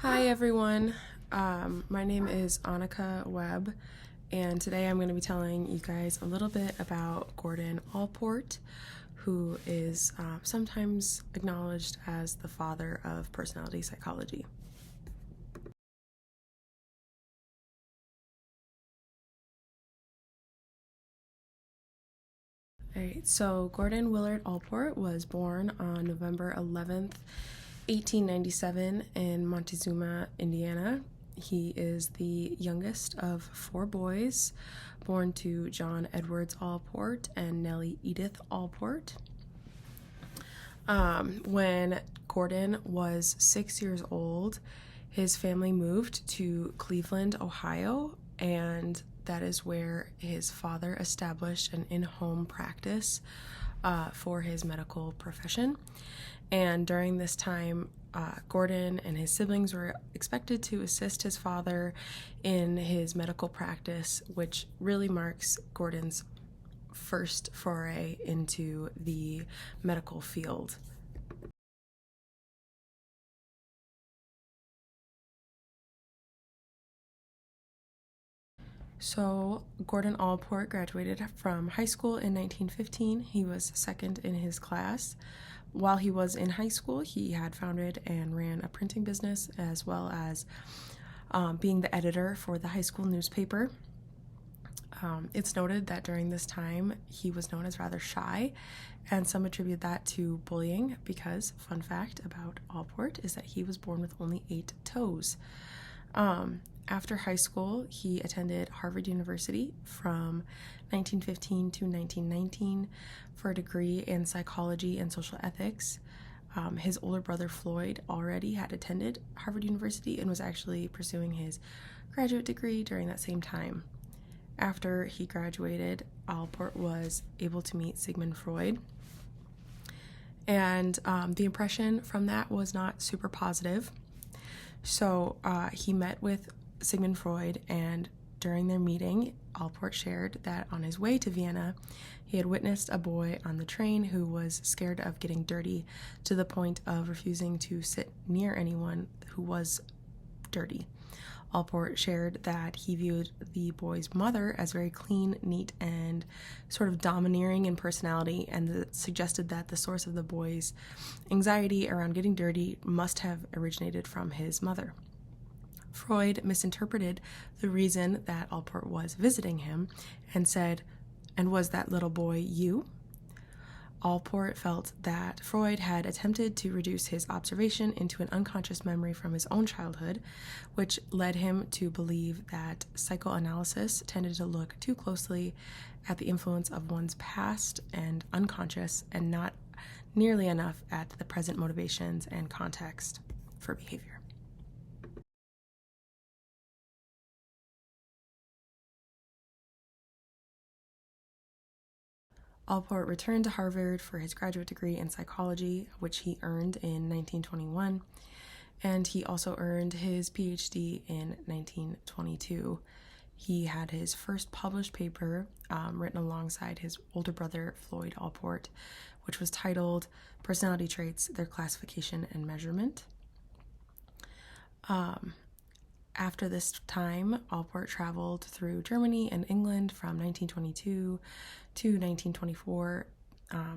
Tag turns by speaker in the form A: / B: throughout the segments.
A: Hi everyone, my name is Annika Webb, and today I'm going to be telling you guys a little bit about Gordon Allport, who is sometimes acknowledged as the father of personality psychology. Alright, so Gordon Willard Allport was born on November 11th, 1897 in Montezuma, Indiana. He is the youngest of four boys, born to John Edwards Allport and Nellie Edith Allport. When Gordon was 6 years old, his family moved to Cleveland, Ohio, and that is where his father established an in-home practice for his medical profession. And during this time, Gordon and his siblings were expected to assist his father in his medical practice, which really marks Gordon's first foray into the medical field. So Gordon Allport graduated from high school in 1915. He was second in his class. While he was in high school, he had founded and ran a printing business, as well as being the editor for the high school newspaper. It's noted that during this time, he was known as rather shy, and some attribute that to bullying because, fun fact about Allport is that he was born with only 8 toes. After high school, he attended Harvard University from 1915 to 1919 for a degree in psychology and social ethics. His older brother Floyd already had attended Harvard University and was actually pursuing his graduate degree during that same time. After he graduated, Allport was able to meet Sigmund Freud, and the impression from that was not super positive. So he met with Sigmund Freud, and during their meeting, Allport shared that on his way to Vienna, he had witnessed a boy on the train who was scared of getting dirty to the point of refusing to sit near anyone who was dirty. Allport shared that he viewed the boy's mother as very clean, neat, and sort of domineering in personality, and suggested that the source of the boy's anxiety around getting dirty must have originated from his mother. Freud misinterpreted the reason that Allport was visiting him and said, "And was that little boy you?" Allport felt that Freud had attempted to reduce his observation into an unconscious memory from his own childhood, which led him to believe that psychoanalysis tended to look too closely at the influence of one's past and unconscious, and not nearly enough at the present motivations and context for behavior. Allport returned to Harvard for his graduate degree in psychology, which he earned in 1921, and he also earned his PhD in 1922. He had his first published paper written alongside his older brother, Floyd Allport, which was titled Personality Traits, Their Classification and Measurement. After this time, Allport traveled through Germany and England from 1922 to 1924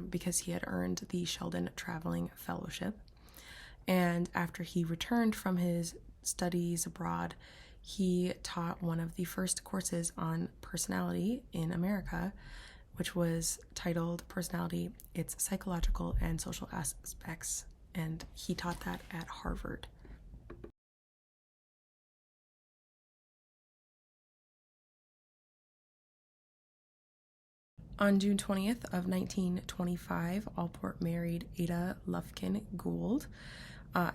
A: because he had earned the Sheldon Traveling Fellowship. And after he returned from his studies abroad, he taught one of the first courses on personality in America, which was titled Personality, Its Psychological and Social Aspects, and he taught that at Harvard. On June 20th of 1925, Allport married Ada Lufkin Gould.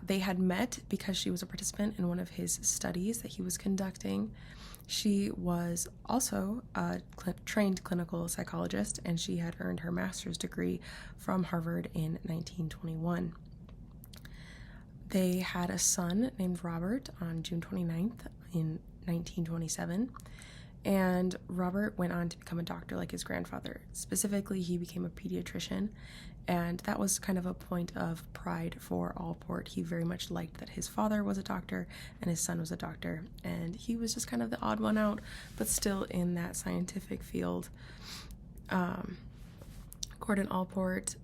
A: They had met because she was a participant in one of his studies that he was conducting. She was also a trained clinical psychologist, and she had earned her master's degree from Harvard in 1921. They had a son named Robert on June 29th in 1927, And Robert went on to become a doctor like his grandfather. Specifically, he became a pediatrician, and that was kind of a point of pride for Allport. He very much liked that his father was a doctor and his son was a doctor, and he was just kind of the odd one out, but still in that scientific field. Gordon Allport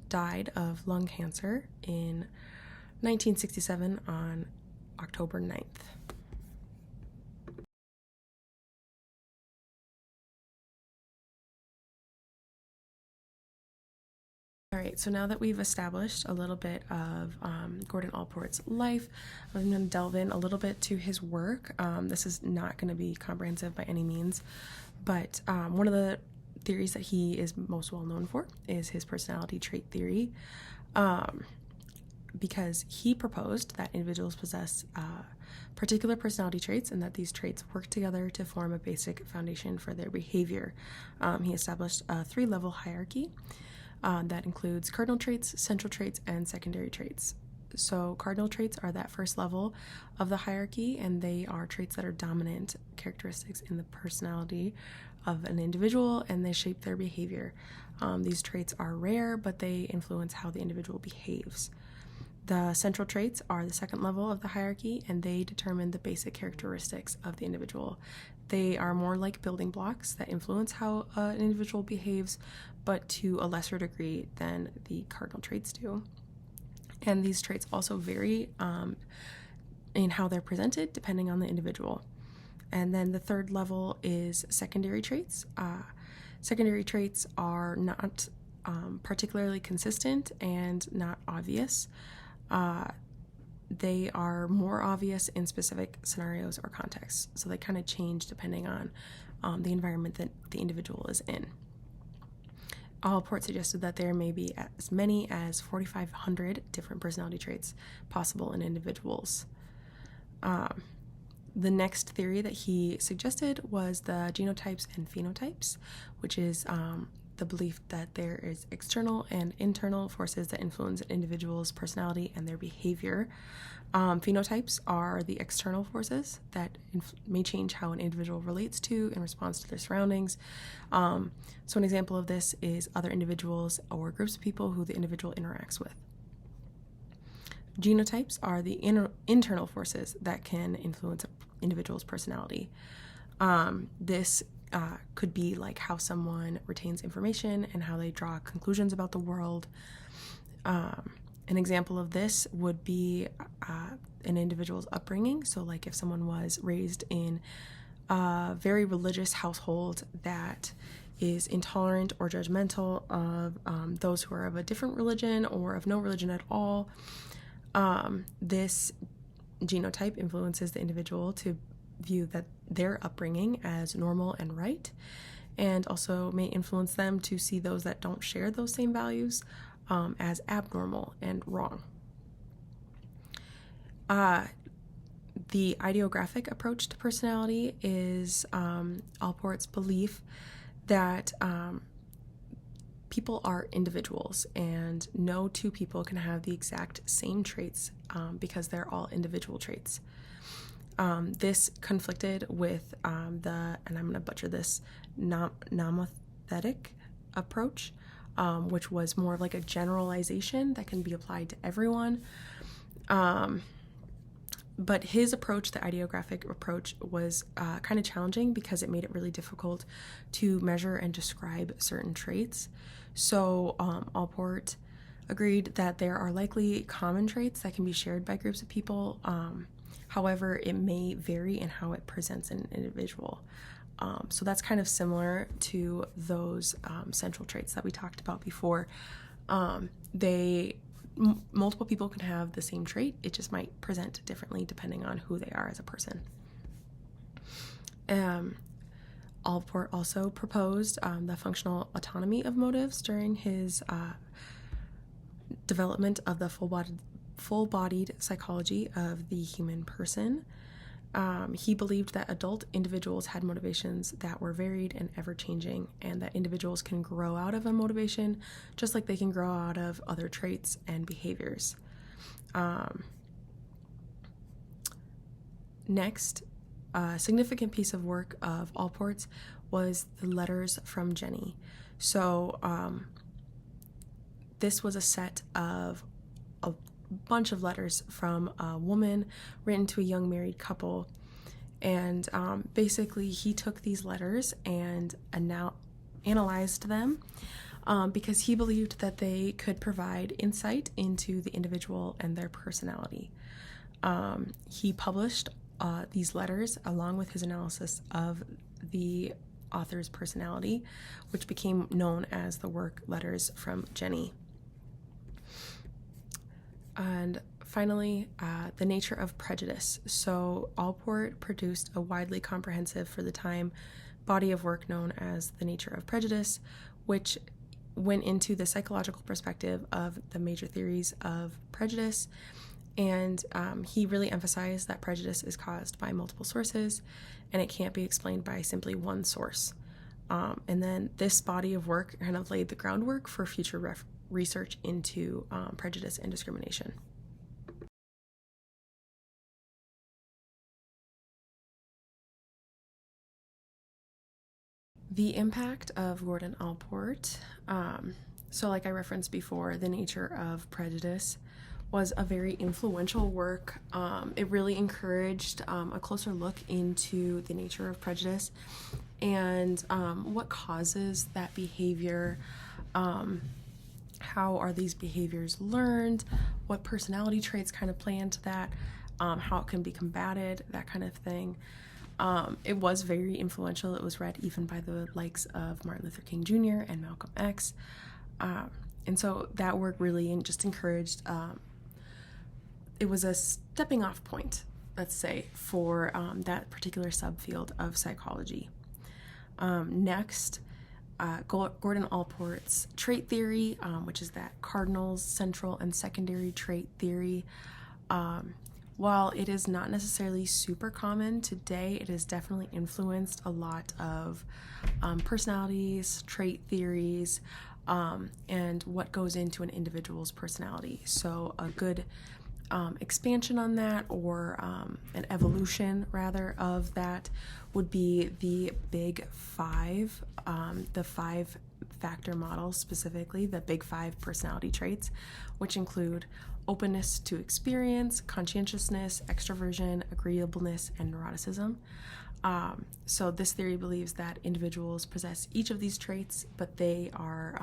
A: died of lung cancer in 1967 on October 9th. All right, so now that we've established a little bit of Gordon Allport's life, I'm going to delve in a little bit to his work. This is not going to be comprehensive by any means, but one of the theories that he is most well known for is his personality trait theory, because he proposed that individuals possess particular personality traits and that these traits work together to form a basic foundation for their behavior. He established a 3-level hierarchy that includes cardinal traits, central traits, and secondary traits. So cardinal traits are that first level of the hierarchy, and they are traits that are dominant characteristics in the personality of an individual, and they shape their behavior. These traits are rare, but they influence how the individual behaves. The central traits are the second level of the hierarchy, and they determine the basic characteristics of the individual. They are more like building blocks that influence how an individual behaves, but to a lesser degree than the cardinal traits do. And these traits also vary in how they're presented depending on the individual. And then the third level is secondary traits. Secondary traits are not particularly consistent and not obvious. They are more obvious in specific scenarios or contexts, so they kind of change depending on the environment that the individual is in. Allport suggested that there may be as many as 4,500 different personality traits possible in individuals. The next theory that he suggested was the genotypes and phenotypes, which is the belief that there is external and internal forces that influence an individual's personality and their behavior. Phenotypes are the external forces that may change how an individual relates to and responds to their surroundings. So an example of this is other individuals or groups of people who the individual interacts with. Genotypes are the internal forces that can influence an individual's personality. This could be like how someone retains information and how they draw conclusions about the world. An example of this would be an individual's upbringing. So like if someone was raised in a very religious household that is intolerant or judgmental of those who are of a different religion or of no religion at all, this genotype influences the individual to view that their upbringing as normal and right, and also may influence them to see those that don't share those same values as abnormal and wrong. The ideographic approach to personality is Allport's belief that people are individuals and no two people can have the exact same traits because they're all individual traits. This conflicted with and I'm going to butcher this, nomothetic approach, which was more of like a generalization that can be applied to everyone. But his approach, the ideographic approach, was kind of challenging because it made it really difficult to measure and describe certain traits. So Allport agreed that there are likely common traits that can be shared by groups of people. However, it may vary in how it presents an individual. So that's kind of similar to those central traits that we talked about before. Multiple people can have the same trait. It just might present differently depending on who they are as a person. Allport also proposed the functional autonomy of motives during his development of the full-bodied psychology of the human person. He believed that adult individuals had motivations that were varied and ever-changing, and that individuals can grow out of a motivation just like they can grow out of other traits and behaviors. Next, a significant piece of work of Allport's was the letters from Jenny. So this was a set of a bunch of letters from a woman written to a young married couple. And basically, he took these letters and analyzed them because he believed that they could provide insight into the individual and their personality. He published these letters along with his analysis of the author's personality, which became known as the work Letters from Jenny. And finally, the nature of prejudice. So Allport produced a widely comprehensive, for the time, body of work known as The Nature of Prejudice, which went into the psychological perspective of the major theories of prejudice. And he really emphasized that prejudice is caused by multiple sources, and it can't be explained by simply one source. And then this body of work kind of laid the groundwork for future research into prejudice and discrimination. The impact of Gordon Allport, so like I referenced before, The Nature of Prejudice was a very influential work. It really encouraged a closer look into the nature of prejudice and what causes that behavior, how are these behaviors learned, what personality traits kind of play into that, how it can be combated, that kind of thing. It was very influential. It was read even by the likes of Martin Luther King Jr. and Malcolm X. And so that work really just encouraged, it was a stepping off point, let's say, for that particular subfield of psychology. Next, Gordon Allport's trait theory, which is that cardinals, central, and secondary trait theory. While it is not necessarily super common today, it has definitely influenced a lot of personalities, trait theories, and what goes into an individual's personality. So a good expansion on that, or an evolution rather of that, would be the Big Five, the 5-factor model, specifically the Big Five personality traits, which include openness to experience, conscientiousness, extroversion, agreeableness, and neuroticism. So this theory believes that individuals possess each of these traits, but they are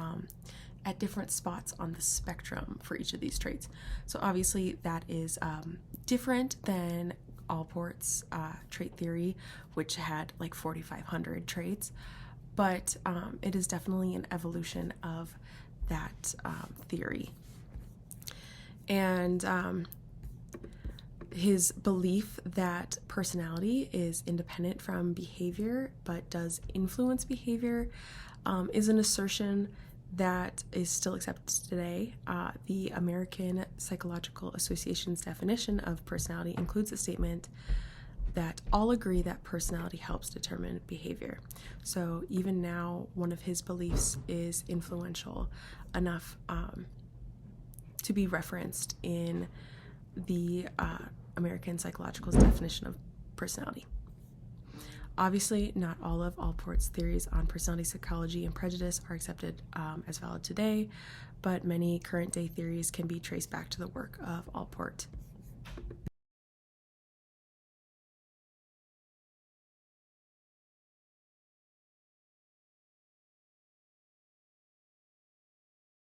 A: at different spots on the spectrum for each of these traits. So obviously that is different than Allport's trait theory, which had like 4,500 traits, but it is definitely an evolution of that theory. And his belief that personality is independent from behavior but does influence behavior is an assertion that is still accepted today. The American Psychological Association's definition of personality includes a statement that all agree that personality helps determine behavior. So even now, one of his beliefs is influential enough to be referenced in the American Psychological's definition of personality. Obviously, not all of Allport's theories on personality psychology and prejudice are accepted as valid today, but many current-day theories can be traced back to the work of Allport.